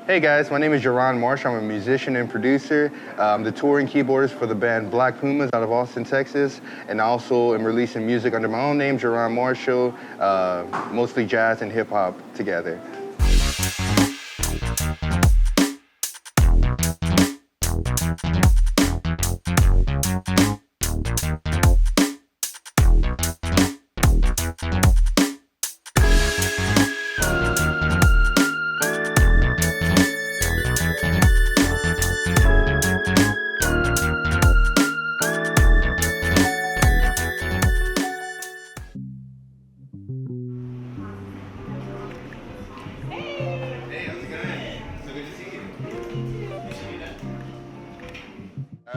Hey guys, my name is Jerron Marsh. I'm a musician and producer. I'm the touring keyboardist for the band Black Pumas out of Austin, Texas. And I also am releasing music under my own name, Jerron Marshall, mostly jazz and hip hop together.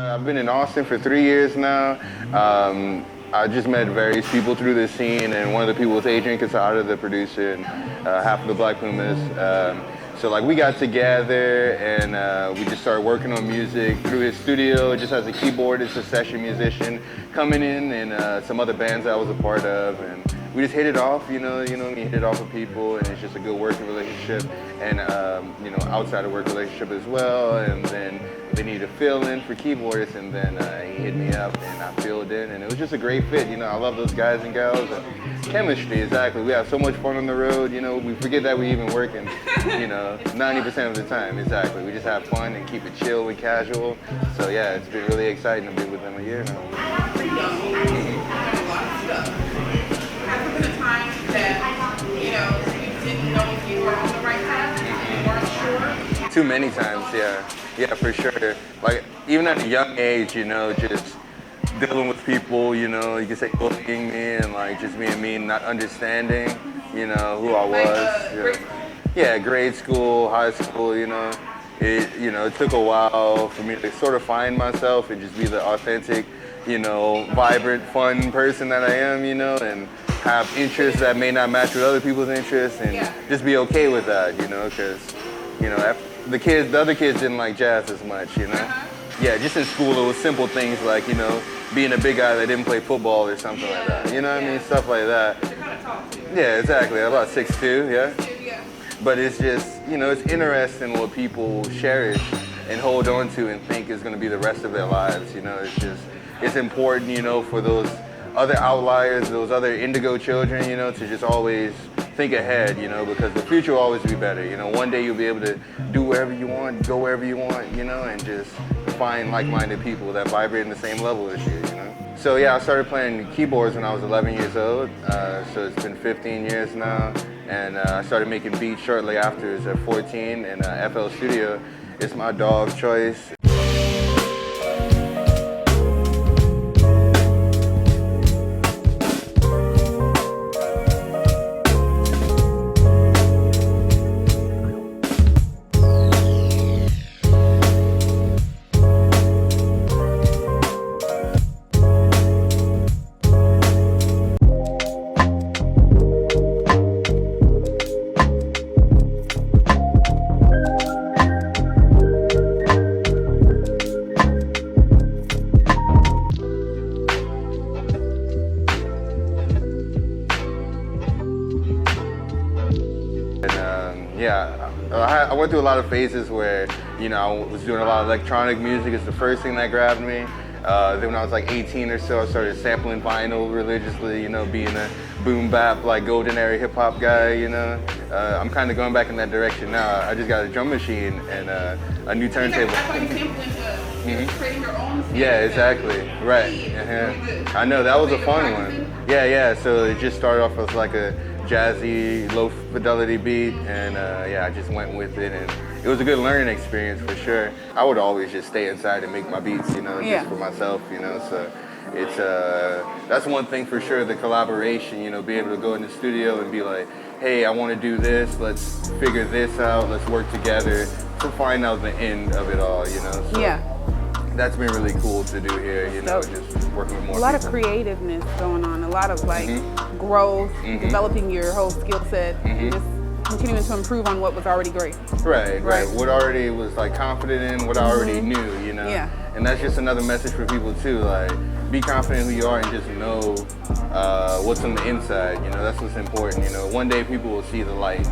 I've been in Austin for 3 years now. I just met various people through this scene, and one of the people was Adrian Casada, the producer, and half of the Black Pumas. So like we got together and we just started working on music through his studio, just as a keyboardist, a session musician, coming in and some other bands that I was a part of, and we just hit it off, you know, we hit it off with people, and it's just a good working relationship, and outside of work relationship as well. And then they needed a fill-in for keyboardists, and then he hit me up, and I filled in, and it was just a great fit. I love those guys and gals. Chemistry, exactly. We have so much fun on the road. We forget that we even working. 90% of the time, exactly. We just have fun and keep it chill and casual. So yeah, it's been really exciting to be with them a year now. Has there been a time that, you didn't know if you were on the right path, you weren't sure? Too many times, yeah. Yeah, for sure. Like, even at a young age, just dealing with people, you can say bullying me and like just being me and not understanding, who I was. Yeah, grade school, high school, it took a while for me to sort of find myself and just be the authentic, vibrant, fun person that I am, and have interests that may not match with other people's interests, and just be okay with that, because, the other kids didn't like jazz as much, Yeah, just in school it was simple things like, being a big guy that didn't play football or something like that, what I mean? Stuff like that. You're kind of tall too. Yeah, exactly, about 6'2", yeah? Yeah. But it's just, it's interesting what people cherish and hold on to and think is going to be the rest of their lives, it's important, for those other outliers, those other indigo children, to just always think ahead, because the future will always be better. One day you'll be able to do wherever you want, go wherever you want, and just find like-minded people that vibrate in the same level as you, So yeah, I started playing keyboards when I was 11 years old, so it's been 15 years now, and I started making beats shortly after, at 14, in FL Studio. It's my dog choice. I went through a lot of phases where, I was doing a lot of electronic music. It's the first thing that grabbed me. Then when I was like 18 or so, I started sampling vinyl religiously, being a boom bap, like golden era hip hop guy, I'm kind of going back in that direction now. I just got a drum machine and a new turntable. I thought you sampling, creating your own. Yeah, exactly. Right. I know, that was a fun one. Yeah. So it just started off as like a jazzy, low fidelity beat, and I just went with it, and it was a good learning experience for sure. I would always just stay inside and make my beats, just for myself, so it's that's one thing for sure, the collaboration, be able to go in the studio and be like, hey, I want to do this, let's figure this out, let's work together to find out the end of it all, so that's been really cool to do here, just working with more A lot people. of creativeness going on, a lot of growth, developing your whole skill set, and just continuing to improve on what was already great. Right. What already was like confident in, what I already knew, Yeah. And that's just another message for people too, like be confident in who you are and just know what's on the inside. You know, that's what's important. You know, one day people will see the light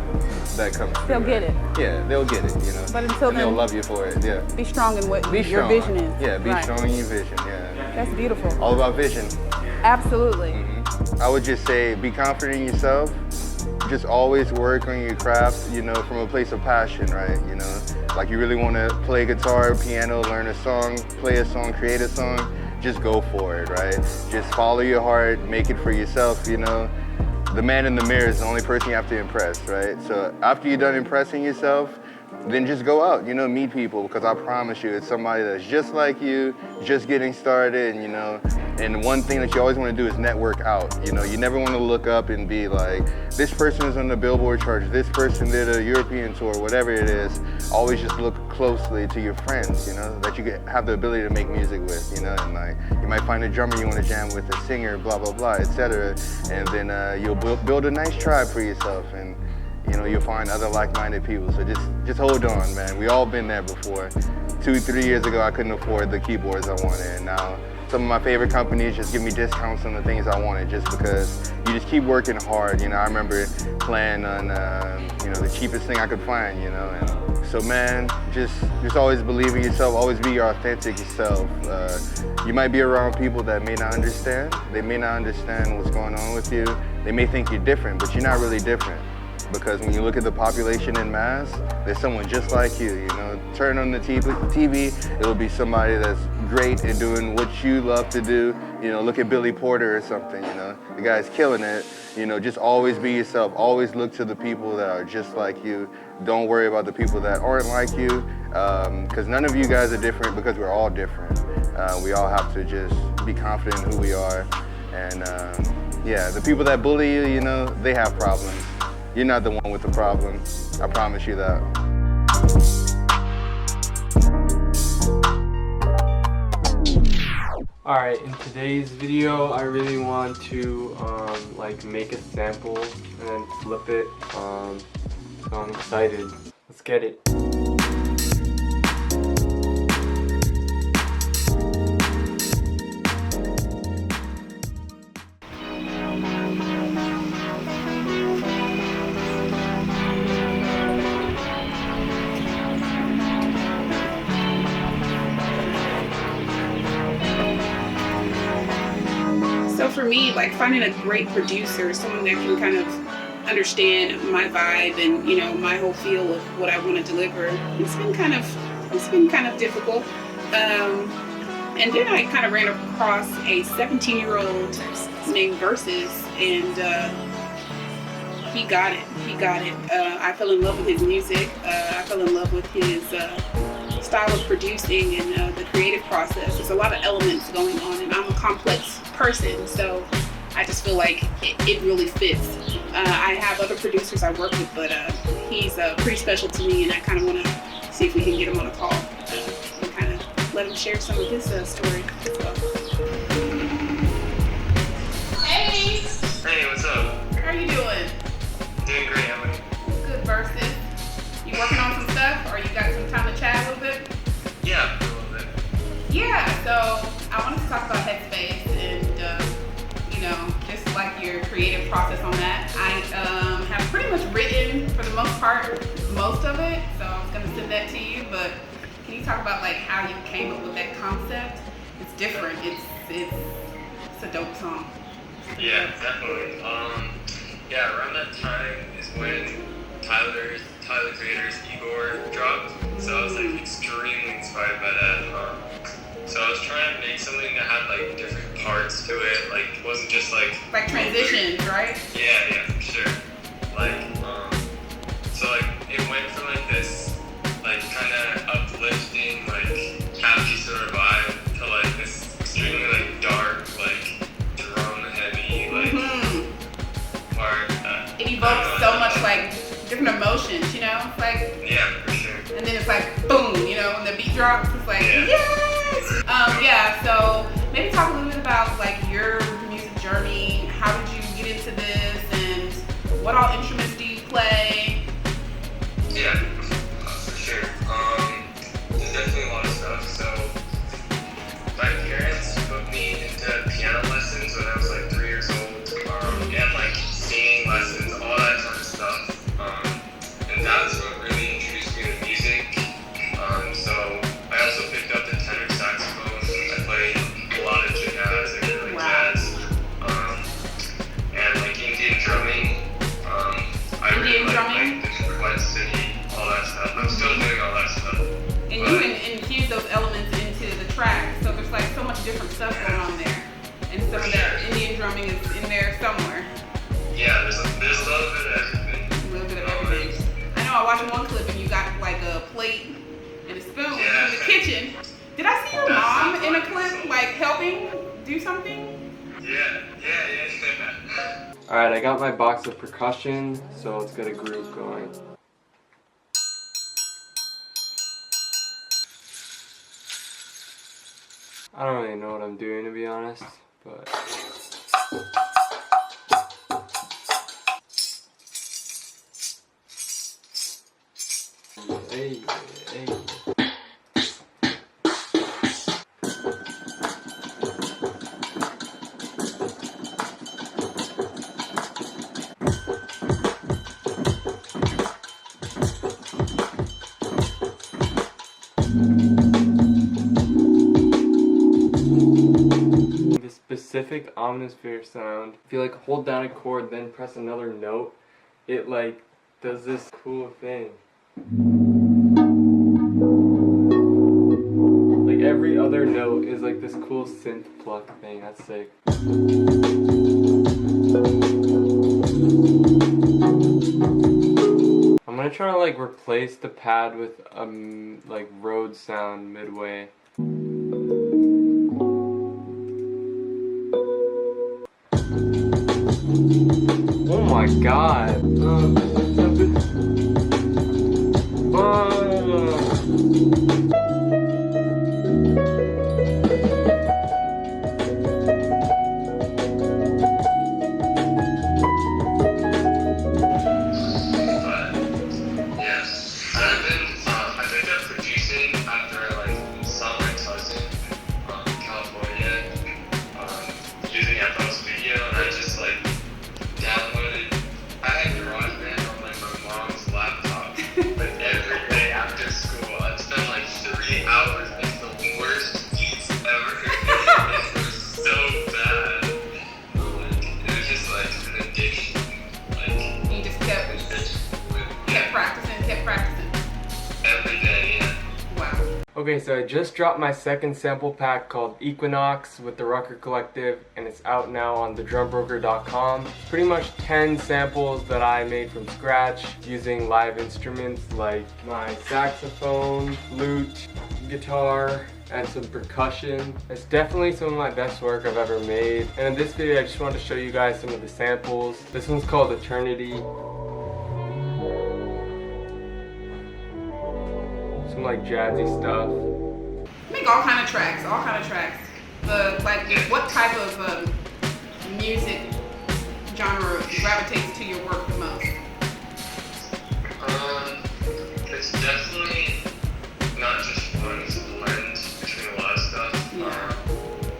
that comes through. They'll get it. Yeah, they'll get it. You know, But until and they'll then, love you for it. Yeah. be strong in what Be your strong. vision is. Yeah, be Right. strong in your vision. Yeah. That's beautiful. All about vision. Absolutely. I would just say be confident in yourself. Just always work on your craft, you know, from a place of passion, right? You know, like you really want to play guitar, piano, learn a song, play a song, create a song, just go for it, right? Just follow your heart, make it for yourself, you know. The man in the mirror is the only person you have to impress, right? So after you're done impressing yourself, then just go out, you know, meet people, because I promise you, it's somebody that's just like you, just getting started, and, you know, and one thing that you always want to do is network out. You know, you never want to look up and be like, this person is on the Billboard charts, this person did a European tour, whatever it is. Always just look closely to your friends, you know, that you have the ability to make music with, you know, and like, you might find a drummer you want to jam with, a singer, blah, blah, blah, etc. And then you'll build a nice tribe for yourself, and you know, you'll find other like-minded people. So just hold on, man. We all been there before. 2-3 years ago, I couldn't afford the keyboards I wanted, and now some of my favorite companies just give me discounts on the things I wanted, just because you just keep working hard. You know, I remember playing on, you know, the cheapest thing I could find, you know. And so, man, just always believe in yourself. Always be your authentic self. You might be around people that may not understand. They may not understand what's going on with you. They may think you're different, but you're not really different. Because when you look at the population in mass, there's someone just like you, you know. Turn on the TV, it'll be somebody that's great at doing what you love to do. You know, look at Billy Porter or something, you know. The guy's killing it. You know, just always be yourself. Always look to the people that are just like you. Don't worry about the people that aren't like you, because none of you guys are different, because we're all different. We all have to just be confident in who we are. And yeah, the people that bully you, you know, they have problems. You're not the one with the problem. I promise you that. Alright, in today's video, I really want to like make a sample and then flip it. So I'm excited. Let's get it. So for me, like finding a great producer, someone that can kind of understand my vibe and, you know, my whole feel of what I want to deliver, it's been kind of difficult. And then I kind of ran across a 17-year-old named Versus, and he got it. I fell in love with his music. I fell in love with his style of producing and the creative process. There's a lot of elements going on, and I'm a complex person, so I just feel like it really fits. I have other producers I work with, but he's pretty special to me, and I kind of want to see if we can get him on a call and kind of let him share some of his story as well. Hey, Hey, what's up? how are you doing? Doing great, how about you? Good versus. You working on some stuff, or you got some time to chat a little bit? Yeah, a little bit. Yeah, so I wanted to talk about Headspace and, you know, just like your creative process on that. I have pretty much written, for the most part, most of it, so I was gonna send that to you, but can you talk about like how you came up with that concept? It's different, it's a dope song. Yeah, definitely. Yeah, around that time is when Tyler the Creator's Igor dropped, so I was like extremely inspired by that. So I was trying to make something that had like different parts to it, like it wasn't just like Transitions, right? Yeah, for sure. Like, so like it went from like this like kind of uplifting, like happy sort of vibe to like this extremely like dark, like drum heavy, like part. It evokes so much like different emotions, you know? It's like, Yeah, for sure. and then it's like boom, you know, when the beat drops, it's like Yeah. yes. Yeah. So maybe talk a little bit about like your music journey. How did you get into this, and what all instruments do you play? Yeah, for sure. There's definitely a lot of stuff. So my parents put me into piano lessons when I was like 3 years old. those elements into the track. So there's like so much different stuff going on there. And some of that Indian drumming is in there somewhere. Yeah, there's a little bit of everything. A little bit of everything. I know I watched one clip and you got like a plate and a spoon in the kitchen. Did I see your mom in a clip like helping do something? Yeah. Alright, I got my box of percussion, so let's get a groove going. I don't really know what I'm doing, to be honest, but... Hey. The specific Omnisphere sound, if you like hold down a chord then press another note, it like does this cool thing. Like every other note is like this cool synth pluck thing. That's sick. I'm gonna try to like replace the pad with like Rhodes sound midway. Oh my god. Okay, so I just dropped my second sample pack called Equinox with the Rucker Collective, and it's out now on thedrumbroker.com. Pretty much 10 samples that I made from scratch using live instruments like my saxophone, flute, guitar, and some percussion. It's definitely some of my best work I've ever made. And in this video I just wanted to show you guys some of the samples. This one's called Eternity. Some like jazzy stuff. Make all kind of tracks, what type of music genre gravitates to your work the most? It's definitely not just fun, it's a blend between a lot of stuff. Yeah.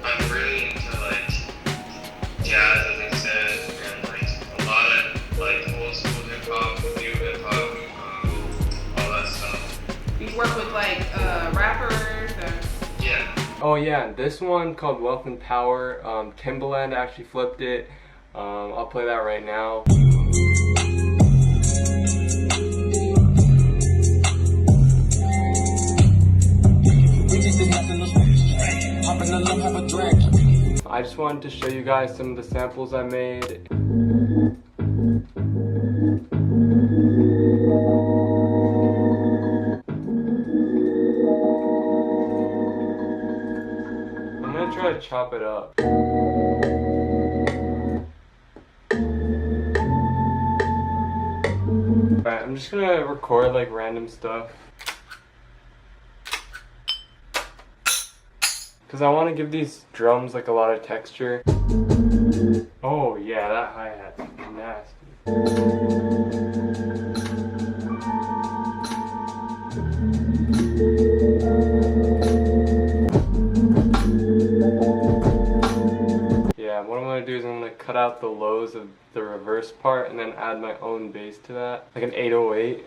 I'm really into like jazz, as I said, and like a lot of like old school hip hop, new hip hop, all that stuff. You work with like rappers? Yeah. Oh yeah, this one called Wealth and Power. Timbaland actually flipped it. I'll play that right now. I just wanted to show you guys some of the samples I made. I'm gonna try to chop it up. Alright, I'm just gonna record like random stuff. Because I want to give these drums like a lot of texture. Oh yeah, that hi-hat's nasty. Yeah, what I'm going to do is I'm going to cut out the lows of the reverse part and then add my own bass to that. Like an 808.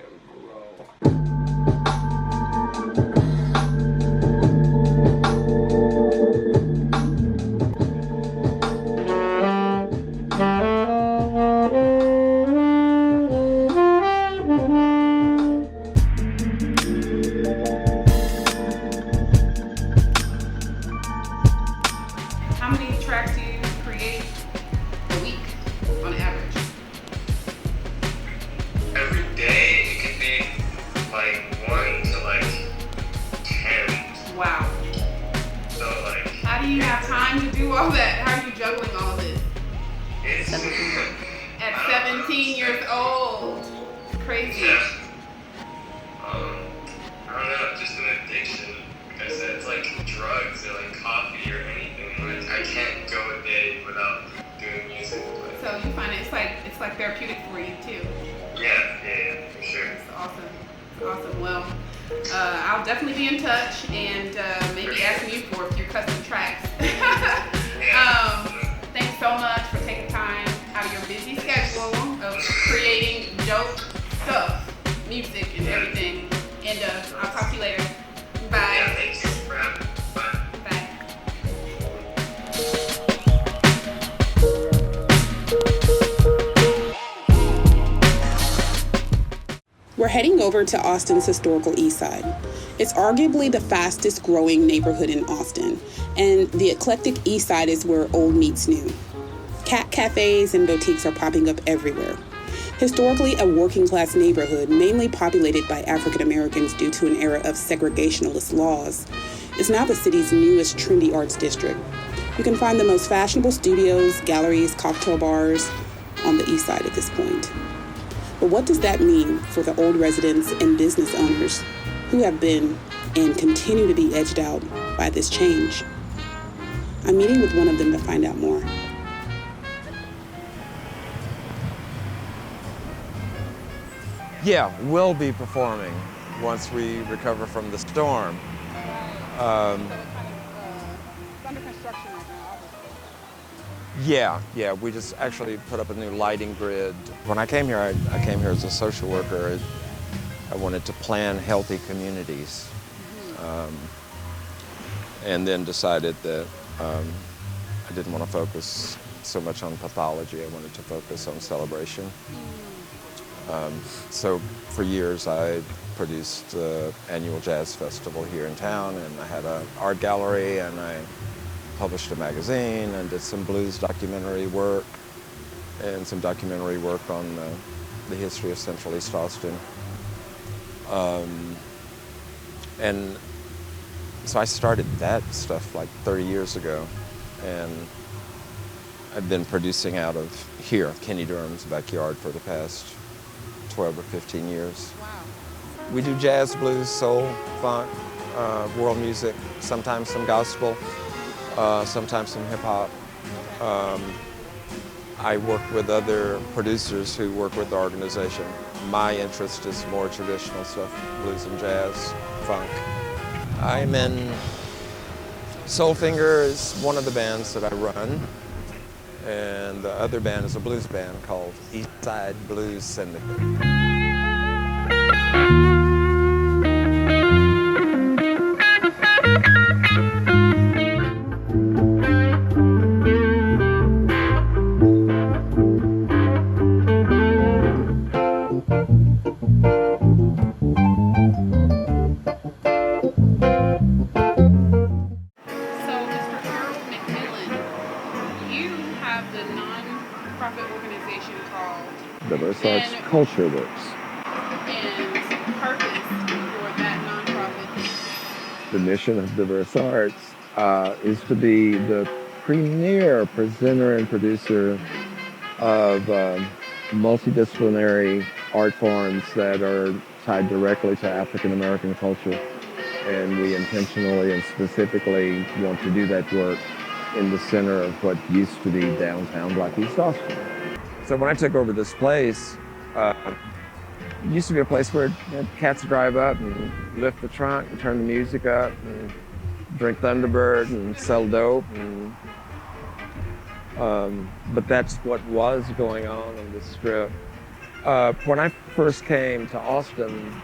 all that? How are you juggling all of this? It's At 17 years old. It's crazy. yeah. I don't know, just an addiction. Like I said, it's like drugs or like coffee or anything. Like I can't go a day without doing music. But So you find it's like therapeutic for you too. yeah, for sure. It's awesome. It's awesome. Well, I'll definitely be in touch and maybe asking you for your custom tracks. Thanks so much for taking time out of your busy schedule of creating dope stuff, music and everything. And I'll talk to you later. Yeah, Bye. thanks for having me. Bye. Bye. We're heading over to Austin's historical East Side. It's arguably the fastest growing neighborhood in Austin, and the eclectic East Side is where old meets new. Cat cafes and boutiques are popping up everywhere. Historically a working class neighborhood, mainly populated by African Americans due to an era of segregationalist laws, is now the city's newest trendy arts district. You can find the most fashionable studios, galleries, cocktail bars on the East Side at this point. But what does that mean for the old residents and business owners who have been and continue to be edged out by this change? I'm meeting with one of them to find out more. Yeah, we'll be performing once we recover from the storm. Yeah, we just actually put up a new lighting grid. When I came here, I came here as a social worker. I wanted to plan healthy communities. And then decided that I didn't want to focus so much on pathology. I wanted to focus on celebration. So for years I produced the annual jazz festival here in town, and I had an art gallery, and I published a magazine and did some blues documentary work and some documentary work on the history of Central East Austin. And so I started that stuff like 30 years ago, and I've been producing out of here, Kenny Durham's backyard, for the past 12 or 15 years. Wow. We do jazz, blues, soul, funk, world music, sometimes some gospel, sometimes some hip hop. I work with other producers who work with the organization. My interest is more traditional stuff, blues and jazz, funk. I'm in Soulfinger is one of the bands that I run, and the other band is a blues band called East Side Blues Syndicate. Diverse Arts Culture Works. And purpose for that nonprofit. The mission of Diverse Arts is to be the premier presenter and producer of multidisciplinary art forms that are tied directly to African American culture. And we intentionally and specifically want to do that work in the center of what used to be downtown Black East Austin. So when I took over this place, it used to be a place where cats drive up and lift the trunk and turn the music up and drink Thunderbird and sell dope. And, but that's what was going on the strip. When I first came to Austin,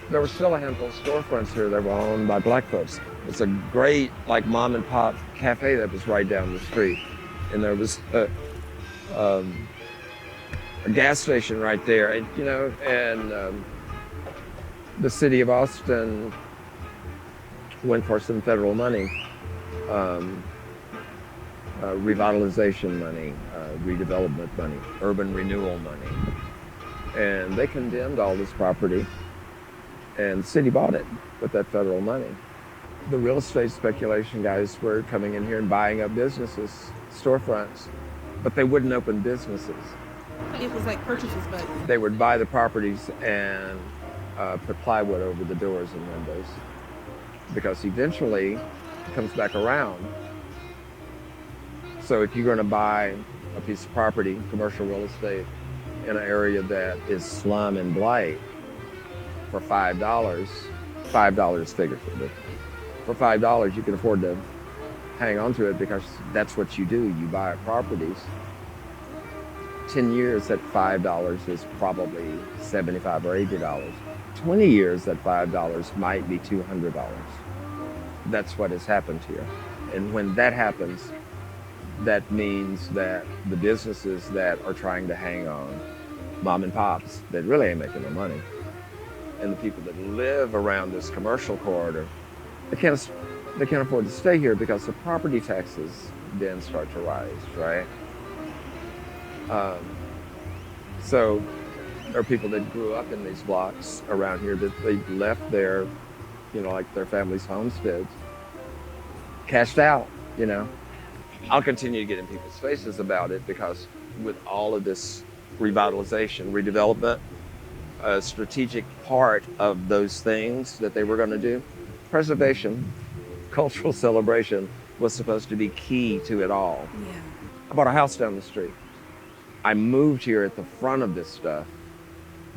there were still a handful of storefronts here that were owned by Black folks. It's a great, like, mom and pop cafe that was right down the street. And there was a gas station right there, and the city of Austin went for some federal money, revitalization money, redevelopment money, urban renewal money, and they condemned all this property, and the city bought it with that federal money. The real estate speculation guys were coming in here and buying up businesses, storefronts, but they wouldn't open businesses. It was like purchases, but They would buy the properties and put plywood over the doors and windows, because eventually it comes back around. So if you're going to buy a piece of property, commercial real estate, in an area that is slum and blight for $5 figuratively, for $5 you can afford to hang on to it, because that's what you do. You buy properties. 10 years at $5 is probably $75 or $80. 20 years at $5 might be $200. That's what has happened here. And when that happens, that means that the businesses that are trying to hang on, mom and pops, that really ain't making no money, and the people that live around this commercial corridor, they can't afford to stay here, because the property taxes then start to rise, right? So there are people that grew up in these blocks around here that they left their, like their family's homesteads, cashed out, I'll continue to get in people's faces about it, because with all of this revitalization, redevelopment, a strategic part of those things that they were going to do, preservation, cultural celebration was supposed to be key to it all. yeah. I bought a house down the street. I moved here at the front of this stuff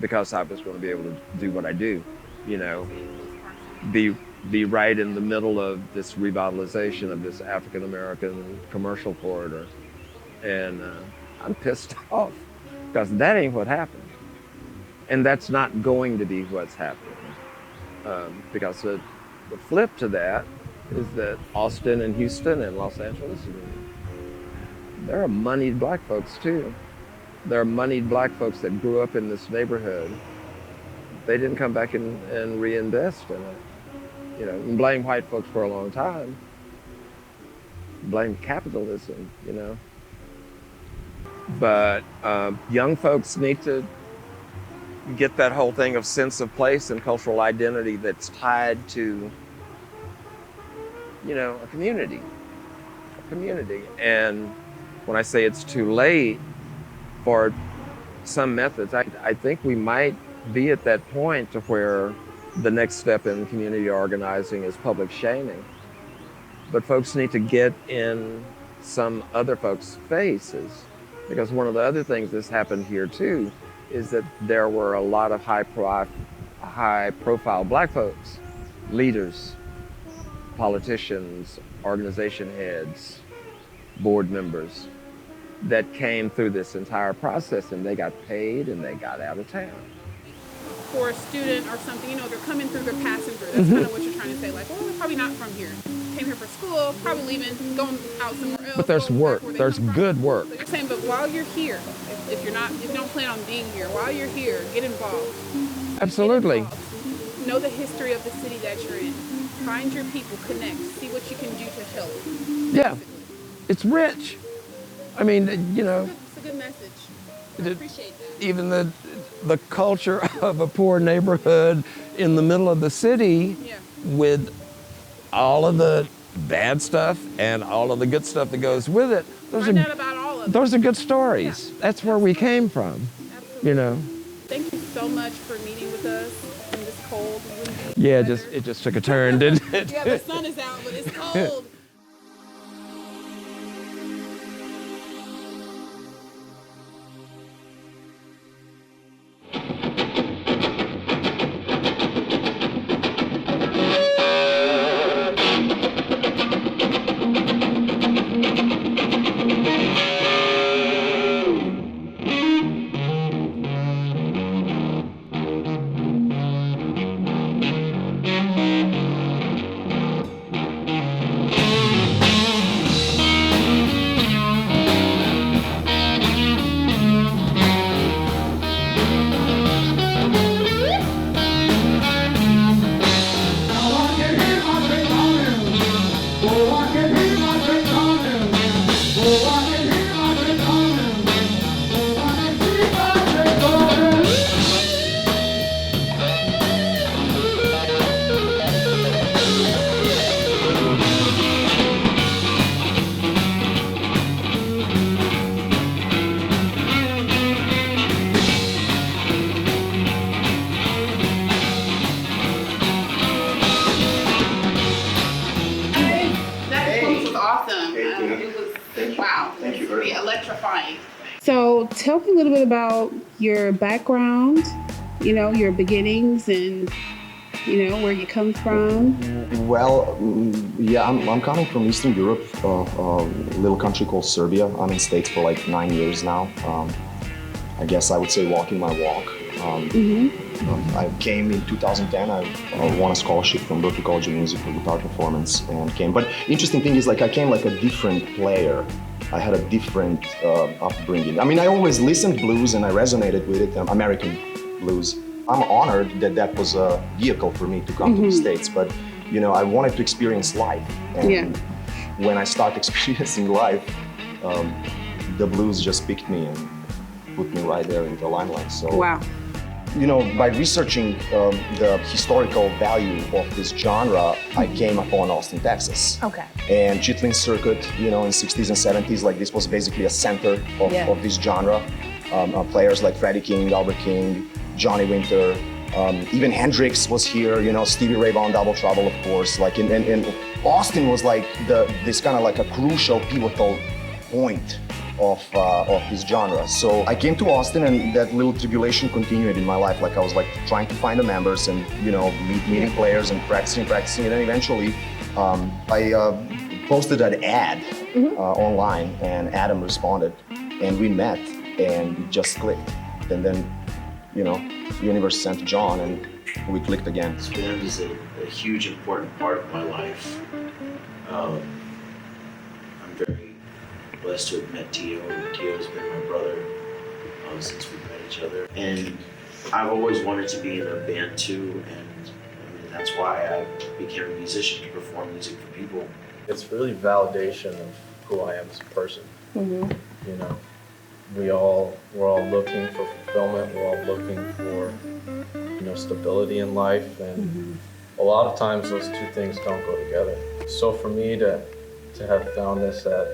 because I was going to be able to do what I do, be right in the middle of this revitalization of this African American commercial corridor. And I'm pissed off, because that ain't what happened. And that's not going to be what's happening. Because the flip to that is that Austin and Houston and Los Angeles, there are moneyed black folks too. There are moneyed black folks that grew up in this neighborhood. They didn't come back and reinvest in it. You can blame white folks for a long time. Blame capitalism, But young folks need to get that whole thing of sense of place and cultural identity that's tied to, a community. And when I say it's too late for some methods, I think we might be at that point to where the next step in community organizing is public shaming. But folks need to get in some other folks' faces, because one of the other things that's happened here too is that there were a lot of high profile black folks, leaders, politicians, organization heads, board members, that came through this entire process, and they got paid and they got out of town. For a student or something, they're coming through, they're passing through. That's kind of what you're trying to say. Like, well, they're probably not from here. Came here for school, probably leaving, going out somewhere else. But there's work. There's good work. So you're saying, but while you're here, if you don't plan on being here, while you're here, get involved. Absolutely. Get involved. Know the history of the city that you're in. Find your people, connect, see what you can do to help. Yeah, it's rich. I mean, It's a good message. I appreciate that. Even the culture of a poor neighborhood in the middle of the city, Yeah. with all of the bad stuff and all of the good stuff that goes with it. Find out about all of it. Those are good stories. Yeah. That's where we came from, Absolutely. Thank you so much for meeting with us in this cold, windy Yeah, weather. it just took a turn, didn't it? Yeah, the sun is out, but it's cold. electrifying. So tell me a little bit about your background, you know, your beginnings and, you know, where you come from. Well, yeah, I'm coming from Eastern Europe, a little country called Serbia. I'm in States for like 9 years now. I guess I would say walking my walk. I came in 2010. I won a scholarship from Berklee College of Music for guitar performance and came. But interesting thing is, like, I came like a different player. I had a different upbringing. I mean, I always listened blues and I resonated with it, American blues. I'm honored that that was a vehicle for me to come to the States, but you know, I wanted to experience life. And when I started experiencing life, the blues just picked me and put me right there in the limelight. So, Wow. you know, by researching the historical value of this genre, I came upon Austin, Texas. Okay. And Chitlin Circuit, you know, in 60s and 70s, like this was basically a center of this genre. Players like Freddie King, Albert King, Johnny Winter, even Hendrix was here, you know, Stevie Ray Vaughan, Double Trouble, of course. Like, and Austin was like this kind of like a crucial, pivotal point of this genre. So I came to Austin, and that little tribulation continued in my life. Like, I was like trying to find the members and, you know, meeting players and practicing, and then eventually I posted an ad online, and Adam responded, and we met, and it just clicked. And then, you know, the universe sent John, and we clicked again. Band is a huge, important part of my life. I'm very blessed to have met Tio, and Tio's been my brother since we met each other. And I've always wanted to be in a band too, and I mean, that's why I became a musician, to perform music for people. It's really validation of who I am as a person. You know, we're all looking for fulfillment. We're all looking for, you know, stability in life, and a lot of times those two things don't go together. So for me to have found this at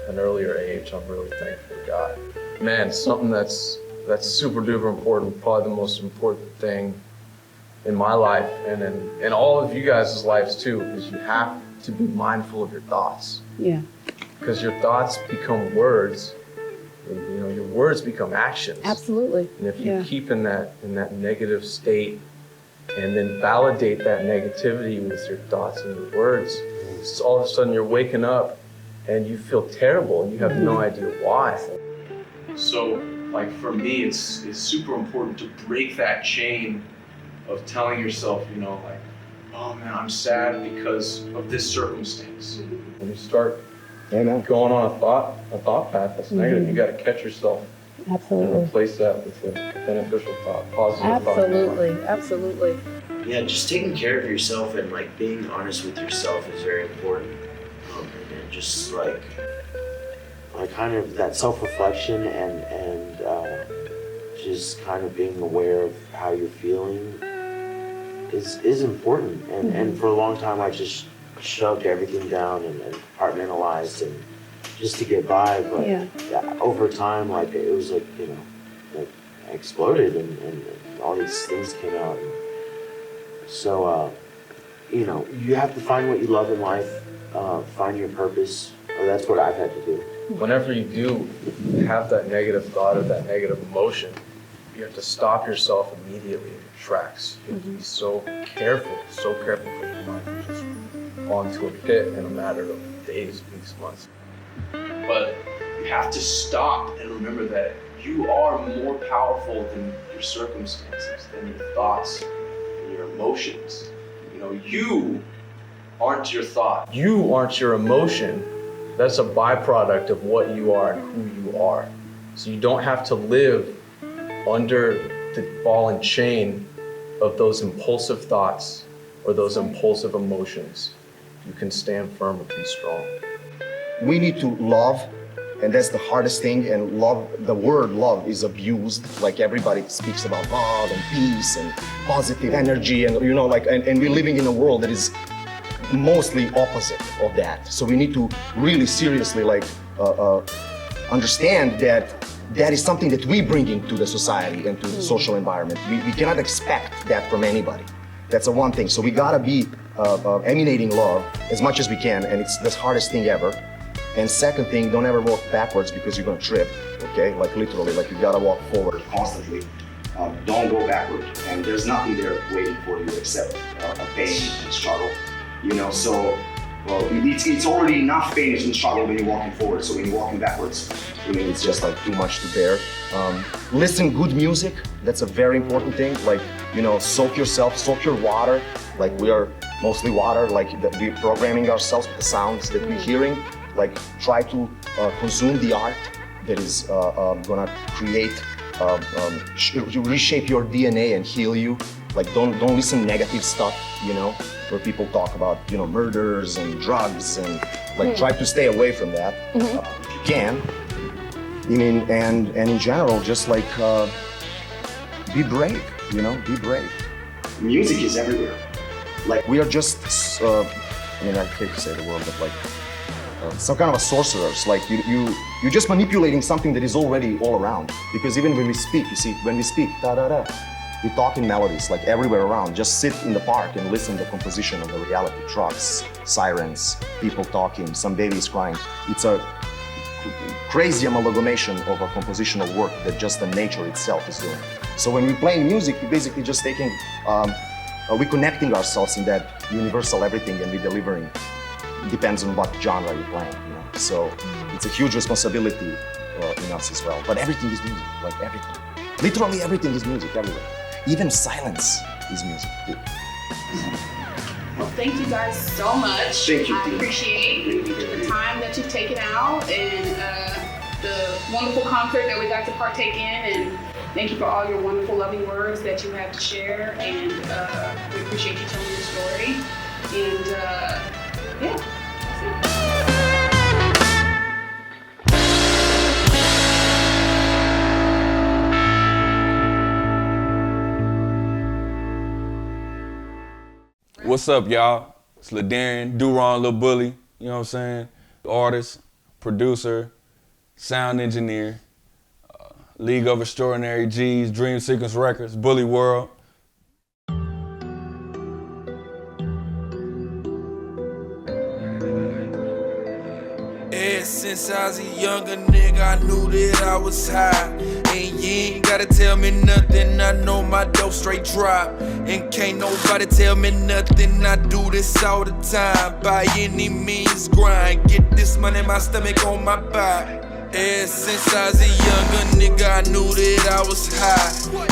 an earlier age, I'm really thankful to God. Man, something that's super duper important, probably the most important thing in my life and in all of you guys' lives too, is you have to be mindful of your thoughts. Yeah. Because your thoughts become words, and, you know, your words become actions. Absolutely. And if you keep in that negative state and then validate that negativity with your thoughts and your words, all of a sudden you're waking up and you feel terrible and you have no idea why. So, like, for me, it's super important to break that chain of telling yourself, you know, like, oh man, I'm sad because of this circumstance. When you start going on a thought path that's negative, you got to catch yourself and replace that with a beneficial thought, positive thought. Absolutely. Yeah, just taking care of yourself and like being honest with yourself is very important. And just like kind of that self-reflection and just kind of being aware of how you're feeling is important. And for a long time I just shoved everything down and compartmentalized and just to get by. But over time, like, it was like, you know, like I exploded and all these things came out. So, you know, you have to find what you love in life, find your purpose. That's what I've had to do. Whenever you do have that negative thought or that negative emotion, you have to stop yourself immediately in your tracks. You have to be so careful for your not to just fall into a pit in a matter of days, weeks, months. But you have to stop and remember that you are more powerful than your circumstances, than your thoughts, than your emotions. You know, you aren't your thought. You aren't your emotion. That's a byproduct of what you are and who you are. So you don't have to live under the ball and chain of those impulsive thoughts or those impulsive emotions. You can stand firm and be strong. We need to love, and that's the hardest thing. And love, the word love is abused. Like, everybody speaks about love and peace and positive energy, and, you know, like, and we're living in a world that is mostly opposite of that. So we need to really seriously, like, understand that that is something that we bring into the society and to the social environment. We cannot expect that from anybody. That's the one thing. So we gotta be emanating love as much as we can, and it's the hardest thing ever. And second thing, don't ever walk backwards because you're gonna trip, okay? Like literally, like you gotta walk forward constantly. Don't go backward. And there's nothing there waiting for you except a pain and struggle, you know? So it's already enough pain and struggle when you're walking forward. So when you're walking backwards, I mean, it's just like too much to bear. Listen good music, that's a very important thing. Like, you know, soak your water. Like we are mostly water, like we're programming ourselves with the sounds that we're hearing. Like try to consume the art that is gonna create, reshape your DNA and heal you. Like don't listen to negative stuff, you know, where people talk about, you know, murders and drugs and like try to stay away from that if you can. I mean, and in general, just like be brave, you know, be brave. Music is everywhere. Like we are just, I mean, I hate to say the word, but like some kind of a sorcerers. Like you're just manipulating something that is already all around. Because even when we speak, you see, when we speak, da-da-da, we talk in melodies, like everywhere around. Just sit in the park and listen to the composition of the reality. Trucks, sirens, people talking, some babies crying. It's a crazy amalgamation of a compositional work that just the nature itself is doing. So when we're playing music, we're basically just taking, we're connecting ourselves in that universal everything and we're delivering. It depends on what genre you're playing, you know. So it's a huge responsibility in us as well. But everything is music, like everything. Literally everything is music everywhere. Even silence is music too. Well, thank you guys so much. Thank you, I Dee. appreciate the time that you've taken out and the wonderful concert that we got to partake in. And thank you for all your wonderful, loving words that you have to share. And we appreciate you telling your story. And yeah. What's up, y'all? It's LaDarian, Duron, Lil Bully, you know what I'm saying? Artist, producer, sound engineer, League of Extraordinary G's, Dream Sequence Records, Bully World. Ever since I was a younger nigga, I knew that I was high. And you ain't gotta tell me nothing, I know my dope straight drop. And can't nobody tell me nothing, I do this all the time. By any means grind, get this money, my stomach on my back. Ever since I was a younger nigga, I knew that I was high.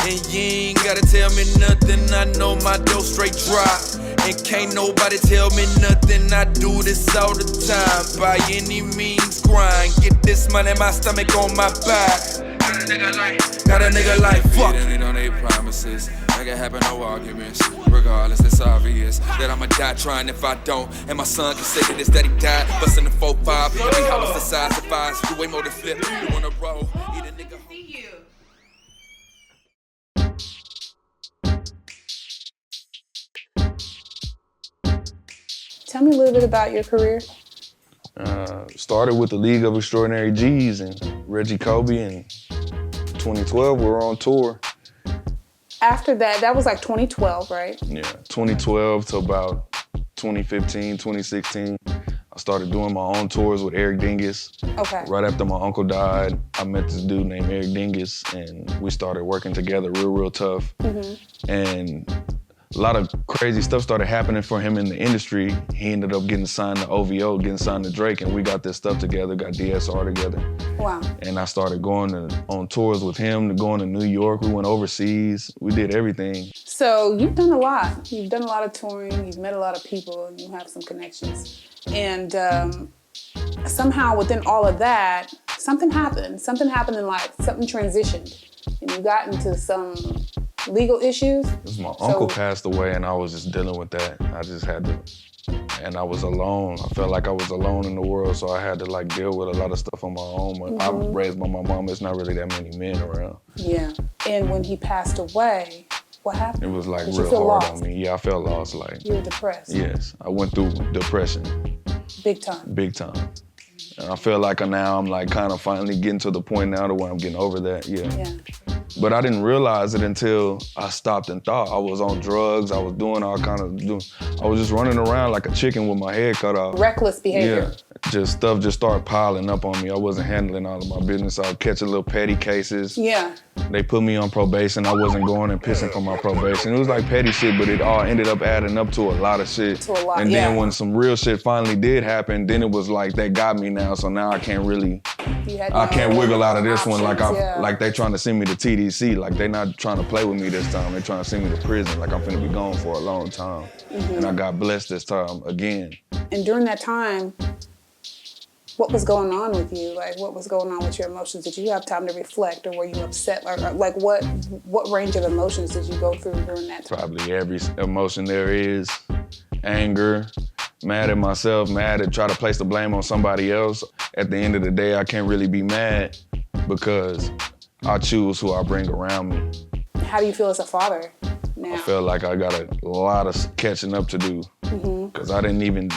And you ain't gotta tell me nothing, I know my dope straight drop. And can't nobody tell me nothing, I do this all the time. By any means grind, get this money, my stomach on my back. Got a nigga like fuck. They on their promises. Make it happen, no arguments. Regardless, it's obvious that I'ma die trying if I don't. And my son considered this that he died. Bustin' the 4-5. Every house the size of fives. Do way more than flip. You wanna roll. Eat a nigga. See you. Tell me a little bit about your career. Started with the League of Extraordinary G's and Reggie Kobe. In 2012, we were on tour. After that, that was like 2012, right? Yeah, 2012 to about 2015, 2016. I started doing my own tours with Eric Dingus. Okay. Right after my uncle died, I met this dude named Eric Dingus, and we started working together real tough. And a lot of crazy stuff started happening for him in the industry. He ended up getting signed to OVO, getting signed to Drake, and we got this stuff together, got DSR together. Wow. And I started going on tours with him, going to New York. We went overseas. We did everything. So you've done a lot. You've done a lot of touring. You've met a lot of people, and you have some connections. And somehow within all of that, something happened. Something happened in life. Something transitioned. And you got into some legal issues. My uncle passed away, and I was just dealing with that. I just had to, and I was alone. I felt like I was alone in the world, so I had to like deal with a lot of stuff on my own. I'm raised by my mom. There's not really that many men around. Yeah. And when he passed away, what happened? It was like Did you real feel hard lost? on me. Yeah, I felt lost. Like You were depressed. yes, I went through depression, Big time. big time. And I feel like now I'm like kind of finally getting to the point now to where I'm getting over that. Yeah. But I didn't realize it until I stopped and thought. I was on drugs, I was doing all kind of, I was just running around like a chicken with my head cut off. Reckless behavior. Yeah, stuff just started piling up on me. I wasn't handling all of my business. I was catching little petty cases. Yeah. They put me on probation. I wasn't going and pissing for my probation. It was like petty shit, but it all ended up adding up to a lot of shit. To a lot, and yeah. then when some real shit finally did happen, then it was like, they got me now, so now I can't really, I can't wiggle out of this one like they trying to send me to TDC. Like they not trying to play with me this time. They trying to send me to prison. Like I'm finna be gone for a long time. And I got blessed this time again. And during that time, what was going on with you? Like, what was going on with your emotions? Did you have time to reflect, or were you upset? Or like, what range of emotions did you go through during that time? Probably every emotion there is. Anger, mad at myself, mad at try to place the blame on somebody else. At the end of the day, I can't really be mad because I choose who I bring around me. How do you feel as a father now? I feel like I got a lot of catching up to do. Because I didn't even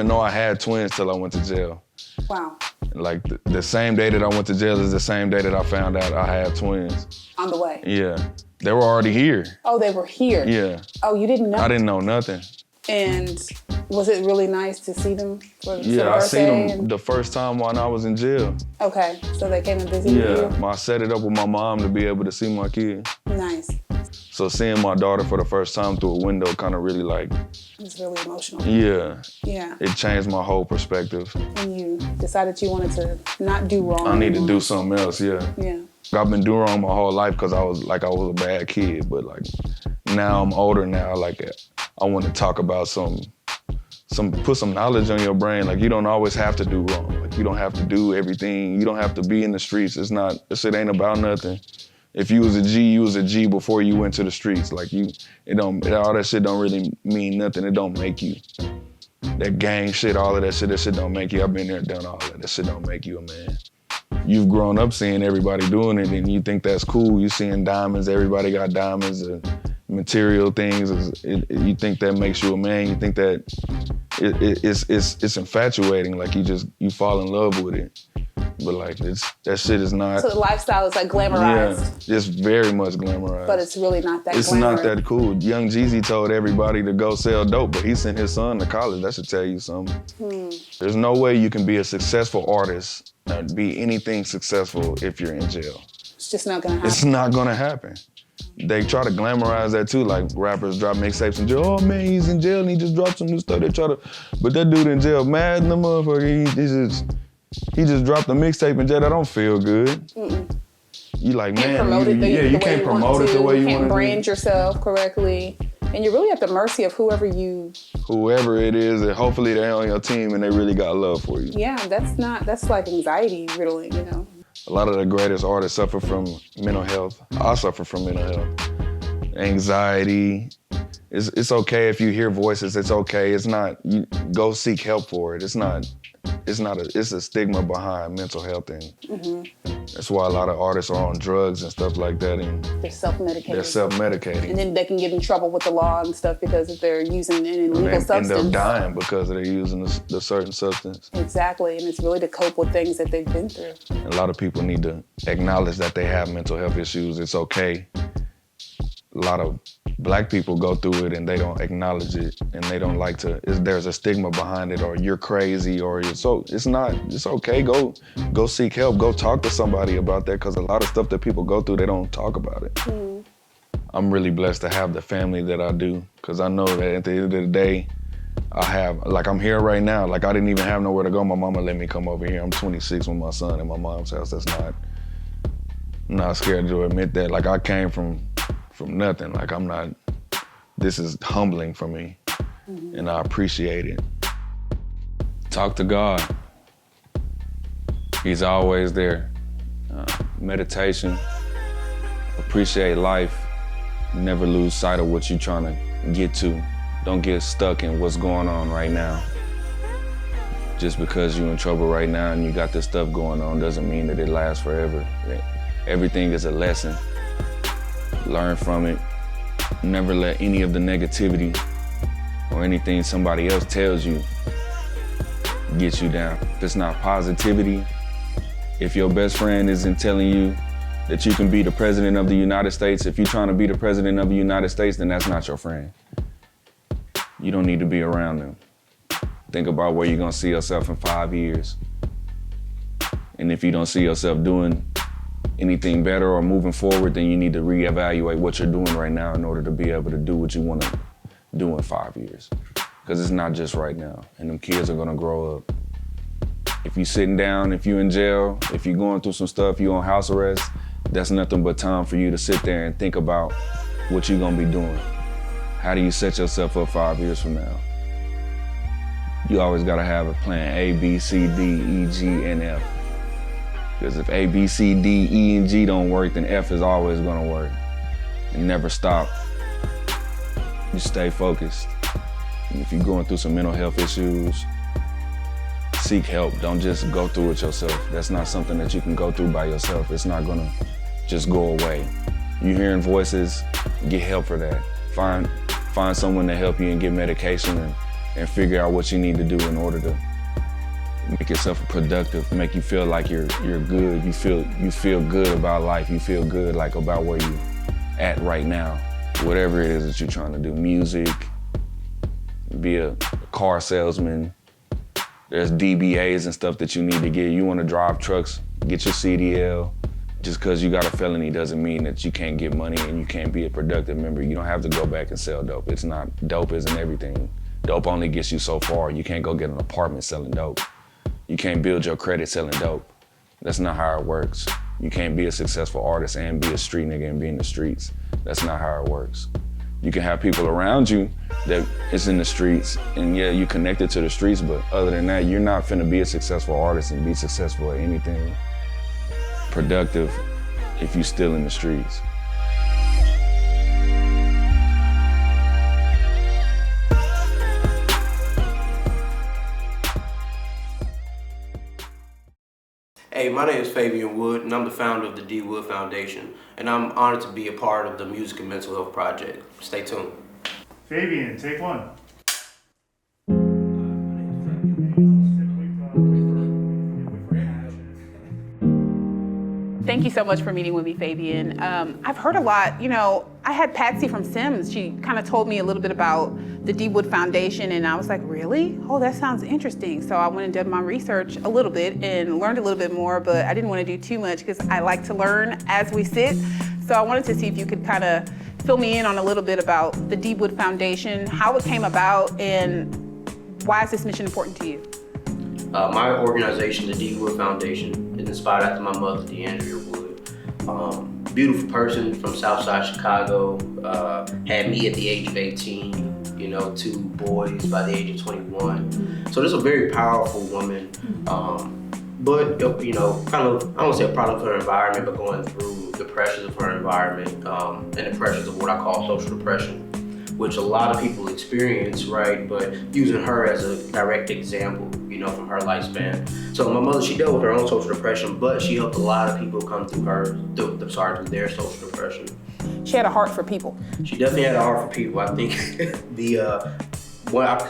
know I had twins till I went to jail. Wow. Like the same day that I went to jail is the same day that I found out I had twins. On the way? Yeah. They were already here. Oh, they were here? Yeah. Oh, you didn't know? I didn't know nothing. And was it really nice to see them for the Yeah, I seen birthday? them the first time when I was in jail. Okay, so they came and visited you? Yeah, I set it up with my mom to be able to see my kid. Nice. So seeing my daughter for the first time through a window kind of really like... It's really emotional. Yeah. Yeah. It changed my whole perspective. And you decided you wanted to not do wrong. I need to do something else, yeah. Yeah. I've been doing wrong my whole life because I was a bad kid, but like now I'm older now, like I want to talk about put some knowledge on your brain. Like you don't always have to do wrong. Like you don't have to do everything. You don't have to be in the streets. This shit ain't about nothing. If you was a G, you was a G before you went to the streets. Like all that shit don't really mean nothing. It don't make you. That gang shit, all of that shit don't make you. I've been there, done all that. That shit don't make you a man. You've grown up seeing everybody doing it and you think that's cool. You seeing diamonds, everybody got diamonds, material things. You think that makes you a man. You think that it's infatuating. Like you fall in love with it. But like that shit is not. So the lifestyle is like glamorized. Yeah, it's very much glamorized. But it's really not that It's glamorous. not that cool. Young Jeezy told everybody to go sell dope, but he sent his son to college. That should tell you something. There's no way you can be a successful artist and be anything successful if you're in jail. It's just not gonna happen. It's not gonna happen. They try to glamorize that too, like rappers drop mixtapes in jail. Oh man, he's in jail and he just dropped some new stuff. They try to, but that dude in jail, mad in the motherfucker, he just dropped a mixtape in jail. That don't feel good. You like, man, you can't promote it the way you want to. You can't brand yourself correctly. And you're really at the mercy of whoever it is, and hopefully they're on your team and they really got love for you. Yeah, that's like anxiety riddling, you know. A lot of the greatest artists suffer from mental health. I suffer from mental health. Anxiety. It's okay if you hear voices, it's okay. It's not, go seek help for it. It's a stigma behind mental health, and that's why a lot of artists are on drugs and stuff like that, and they're self-medicating. self-medicating. And then they can get in trouble with the law and stuff because if they're using an illegal substance. End up dying because they're using the certain substance. Exactly, and it's really to cope with things that they've been through. A lot of people need to acknowledge that they have mental health issues. It's okay. A lot of Black people go through it and they don't acknowledge it, and they don't like to. There's a stigma behind it, or you're crazy, or it's not. It's okay. Go seek help. Go talk to somebody about that, because a lot of stuff that people go through, they don't talk about it. I'm really blessed to have the family that I do, because I know that at the end of the day, I'm here right now. Like I didn't even have nowhere to go. My mama let me come over here. I'm 26 with my son at my mom's house. I'm not scared to admit that. Like I came from nothing. Like this is humbling for me, and I appreciate it. Talk to God. He's always there. Meditation, appreciate life, never lose sight of what you're trying to get to. Don't get stuck in what's going on right now. Just because you're in trouble right now and you got this stuff going on doesn't mean that it lasts forever. Everything is a lesson. Learn from it. Never let any of the negativity or anything somebody else tells you get you down. If it's not positivity, if your best friend isn't telling you that you can be the president of the United States. If you're trying to be the president of the United States, then that's not your friend. You don't need to be around them. Think about where you're gonna see yourself in 5 years. And if you don't see yourself doing anything better or moving forward, then you need to reevaluate what you're doing right now in order to be able to do what you want to do in 5 years. Because it's not just right now, and them kids are gonna grow up. If you're sitting down, if you're in jail, if you're going through some stuff, you're on house arrest, that's nothing but time for you to sit there and think about what you're gonna be doing. How do you set yourself up 5 years from now? You always gotta have a plan, A, B, C, D, E, G, and F. Because if A, B, C, D, E, and G don't work, then F is always gonna work. And never stop. You stay focused. And if you're going through some mental health issues, seek help. Don't just go through it yourself. That's not something that you can go through by yourself. It's not gonna just go away. You hearing voices, get help for that. Find someone to help you and get medication and figure out what you need to do in order to make yourself productive, make you feel like you're good. You feel good about life. You feel good like about where you at right now. Whatever it is that you're trying to do, music, be a car salesman. There's DBAs and stuff that you need to get. You want to drive trucks, get your CDL. Just because you got a felony doesn't mean that you can't get money and you can't be a productive member. You don't have to go back and sell dope. Dope isn't everything. Dope only gets you so far. You can't go get an apartment selling dope. You can't build your credit selling dope. That's not how it works. You can't be a successful artist and be a street nigga and be in the streets. That's not how it works. You can have people around you that is in the streets, and yeah, you connected to the streets, but other than that, you're not finna be a successful artist and be successful at anything productive if you're still in the streets. Hey, my name is Fabian Wood, and I'm the founder of the D. Wood Foundation, and I'm honored to be a part of the Music and Mental Health Project. Stay tuned. Fabian, take one. Thank you so much for meeting with me, Fabian. I've heard a lot, I had Patsy from Sims. She kind of told me a little bit about the D. Wood Foundation, and I was like, really? Oh, that sounds interesting. So I went and did my research a little bit and learned a little bit more, but I didn't want to do too much because I like to learn as we sit. So I wanted to see if you could kind of fill me in on a little bit about the D. Wood Foundation, how it came about, and why is this mission important to you? My organization, the D. Wood Foundation, is inspired after my mother, DeAndrea Wood. Beautiful person from Southside Chicago, had me at the age of 18, 2 boys by the age of 21. So this is a very powerful woman, but kind of, I don't want to say a product of her environment, but going through the pressures of her environment and the pressures of what I call social depression, which a lot of people experience, right? But using her as a direct example, from her lifespan. So my mother, she dealt with her own social depression, but she helped a lot of people come through through their social depression. She had a heart for people. She definitely had a heart for people. I think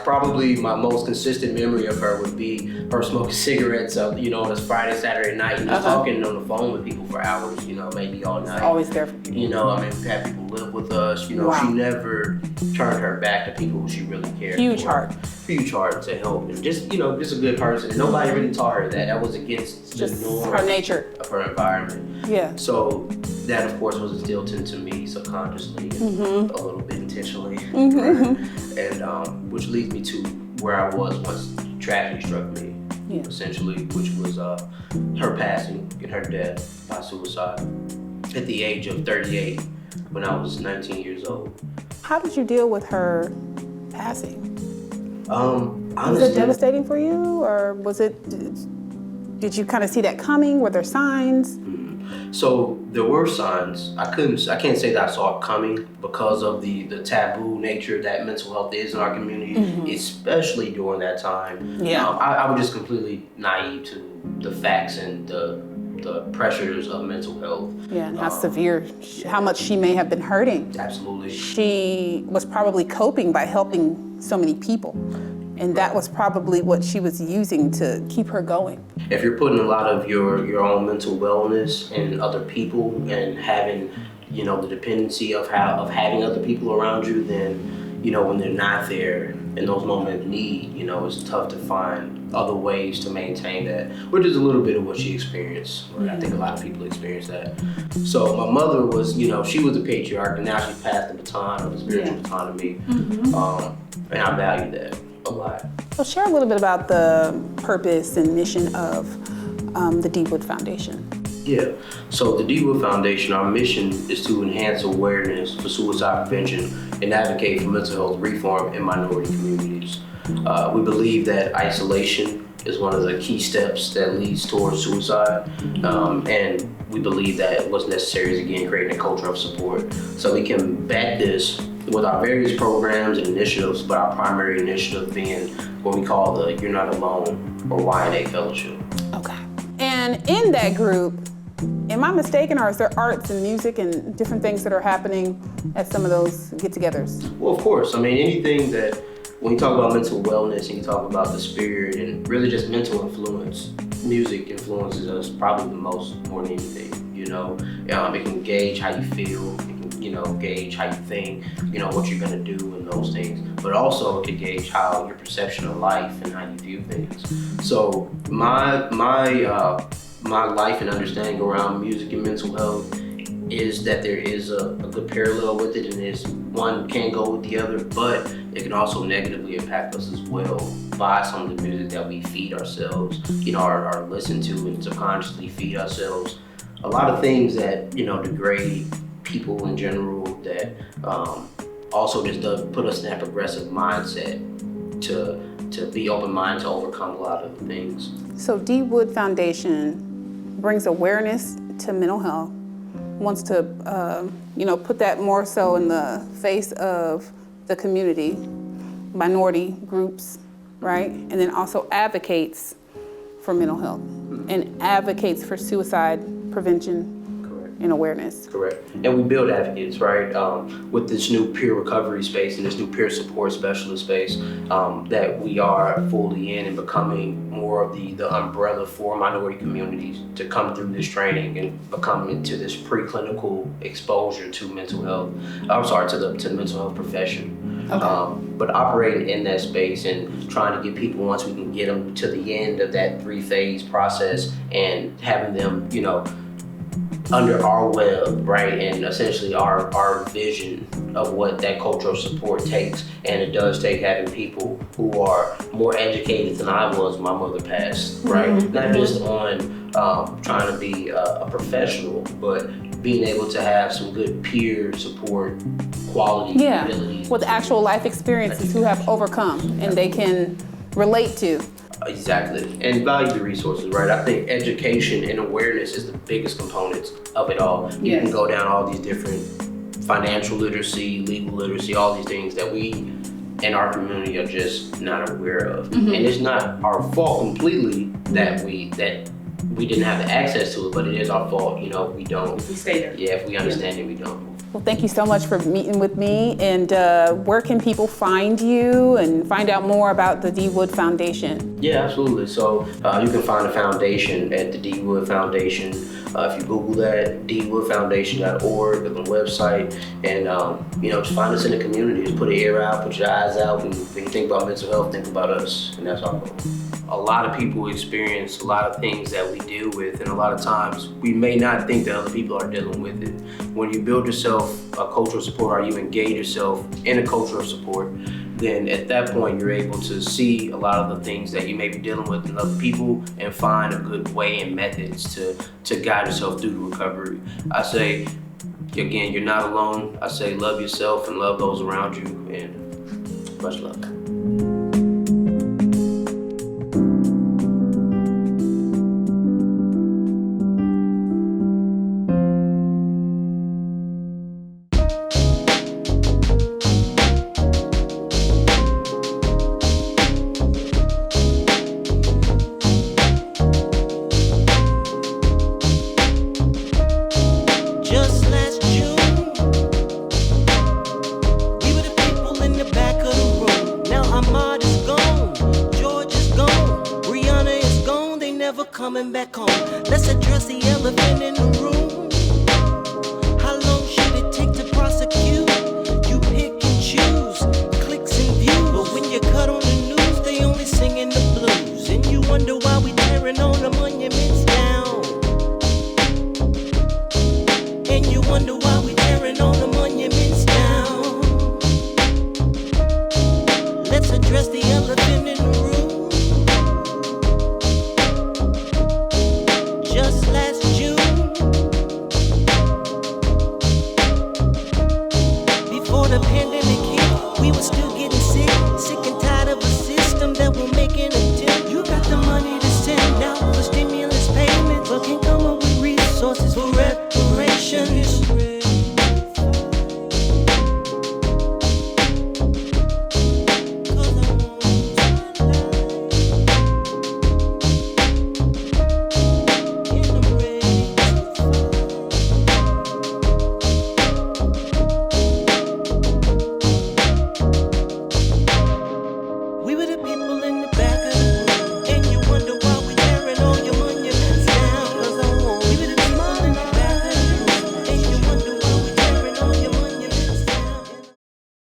probably my most consistent memory of her would be her smoking cigarettes, on this Friday, Saturday night, and just talking on the phone with people for hours, maybe all night. Always there for people. We had people live with us, Wow. She never turned her back to people who she really cared Huge for. heart. Huge heart to help, and just a good person. And nobody really taught her that. That was against the norm her nature of her environment. Yeah. So that, of course, was instilled into me subconsciously and a little bit intentionally, and which leads me to where I was once tragedy struck me, essentially, which was her passing and her death by suicide at the age of 38 when I was 19 years old. How did you deal with her passing? Honestly, was it devastating for you, or did you kind of see that coming? Were there signs? So there were signs. I can't say that I saw it coming because of the taboo nature that mental health is in our community, especially during that time. Yeah. I was just completely naive to the facts and the pressures of mental health. Yeah, and how severe, how much she may have been hurting. Absolutely. She was probably coping by helping so many people. And that was probably what she was using to keep her going. If you're putting a lot of your own mental wellness in other people and having, the dependency of having other people around you, then, when they're not there in those moments of need, it's tough to find other ways to maintain that, which is a little bit of what she experienced. Right? I think a lot of people experience that. So my mother was, she was a patriarch, and now she's passed the baton, or the spiritual baton to me. And I value that a lot. So share a little bit about the purpose and mission of the D. Wood Foundation. Yeah, so the D. Wood Foundation, our mission is to enhance awareness for suicide prevention and advocate for mental health reform in minority communities. We believe that isolation is one of the key steps that leads towards suicide, and we believe that what's necessary is, again, creating a culture of support. So we can back this with our various programs and initiatives, but our primary initiative being what we call the You're Not Alone, or YNA Fellowship. Okay. And in that group, am I mistaken, or is there arts and music and different things that are happening at some of those get-togethers? Well, of course. I mean, anything that, when you talk about mental wellness and you talk about the spirit and really just mental influence, music influences us probably the most more than anything, It can gauge how you feel, it can, gauge how you think, what you're gonna do and those things. But also it can gauge how your perception of life and how you view things. So my life and understanding around music and mental health is that there is a good parallel with it, and is one can go with the other, but it can also negatively impact us as well by some of the music that we feed ourselves, or listen to and subconsciously feed ourselves. A lot of things that, degrade people in general, that also just does put us in that progressive mindset to be open-minded to overcome a lot of the things. So D. Wood Foundation brings awareness to mental health, wants to, put that more so in the face of the community, minority groups, right? And then also advocates for mental health and advocates for suicide prevention and awareness. Correct. And we build advocates, right? With this new peer recovery space and this new peer support specialist space that we are fully in and becoming more of the umbrella for minority communities to come through this training and become into this preclinical exposure to mental health. To the mental health profession. Okay. But operating in that space and trying to get people, once we can get them to the end of that 3-phase process and having them, under our web, right, and essentially our vision of what that cultural support takes. And it does take having people who are more educated than I was when my mother passed, right? Not just on trying to be a professional, but being able to have some good peer support quality abilities. With actual life experiences who have overcome and they can relate to. Exactly, and value the resources, right? I think education and awareness is the biggest components of it all. You can go down all these different financial literacy, legal literacy, all these things that we in our community are just not aware of. And it's not our fault completely that we didn't have the access to it, but it is our fault, we don't. If we stay there. Yeah, if we understand it, we don't. Well, thank you so much for meeting with me. And where can people find you and find out more about the D. Wood Foundation? Yeah, absolutely. So you can find the foundation at the D. Wood Foundation. If you Google that, dwoodfoundation.org, on the website, and just find us in the community. Just put an ear out, put your eyes out, and when you think about mental health, think about us, and that's our goal. A lot of people experience a lot of things that we deal with, and a lot of times we may not think that other people are dealing with it. When you build yourself a cultural support, or you engage yourself in a culture of support, then at that point you're able to see a lot of the things that you may be dealing with in other people and find a good way and methods to guide yourself through the recovery. I say, again, you're not alone. I say love yourself and love those around you, and much love. I'm coming back home. Let's address the elephant in the